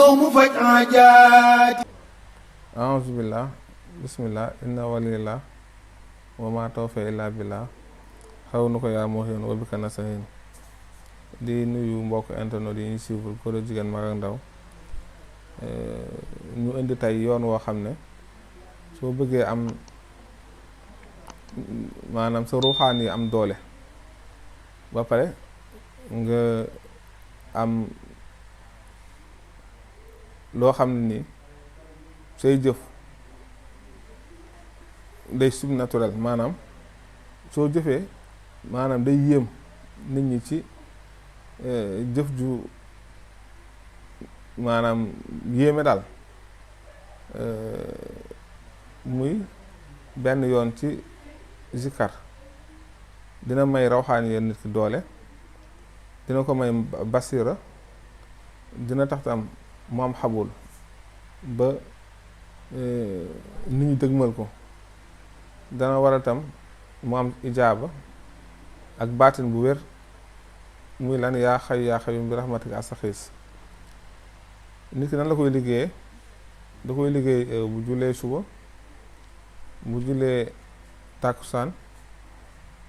ñëw mu faj aajaati. a'uuzu billah bismillah inna walillah wa ma tawfiq illa billah xaw nu ko yaa moo yoon wa bika nasta'iin. di nuyu mbokk internet yi ñu suivre góor ak jigéen mag ak ndaw. ñu indi tey yoon woo xam ne soo bëggee am maanaam sa ruuxaan yi am doole ba pare nga am loo xam ne nii say jëf day subnaturel, maanaam soo jëfee maanaam day yéem nit ñi ci jëf ju maanaam yéeme daal. muy benn yoon ci zikar dina may rawxaan yéen nit ki doole, dina ko may basira, dina tax tam mu am xabul ba nit ñi dëgmal ko, dana waral tam mu am ijaaba ak baatin bu wér. muy lan yaa xayyum bi rahmatika astaxiis. nit ki nan la koy liggéeyee? da koy liggéey bu jullee suba, bu jullee tàkkusaan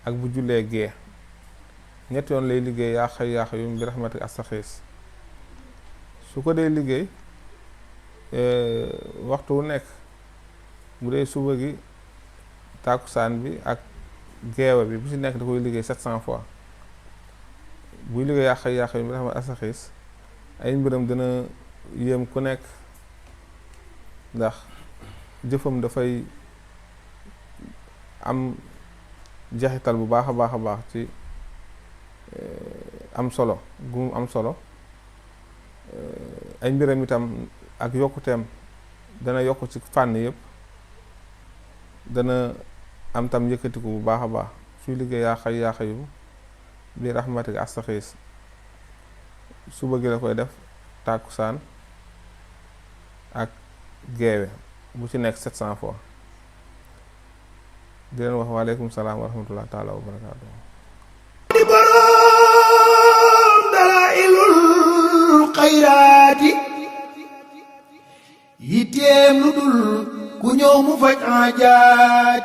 ak bu jullee gee. ñett yoon lay liggéey yaa xayyum bi rahmatika astaxiis. su ko dee liggéey waxtu wu nekk, bu dee suba gi, tàkkusaan bi ak geewa bi, bu ci nekk da koy liggéey 700 fois. buy liggéey yaa xayyum bi rahmatika astaxiis ay mbiram dina yéem ku nekk, ndax jëfam dafay am jeexital bu baax a baax a baax ci am solo gu mu am solo. ay mbiram itam ak yokkuteem dana yokk ci fànn yëpp, dana am tam yëkkatiku bu baax a baax suy liggéey yaa xayyum bi rahmatika astaxiis. suba gi la koy def, tàkkusaan ak geewe, bu ci nekk 700 fois. di leen wax waaleykum salaam wa rahmatullah taala wa barakaatu. di boroom dalaa'ilul xayraati, yitteem lu dul ku ñëw mu faj aajaati.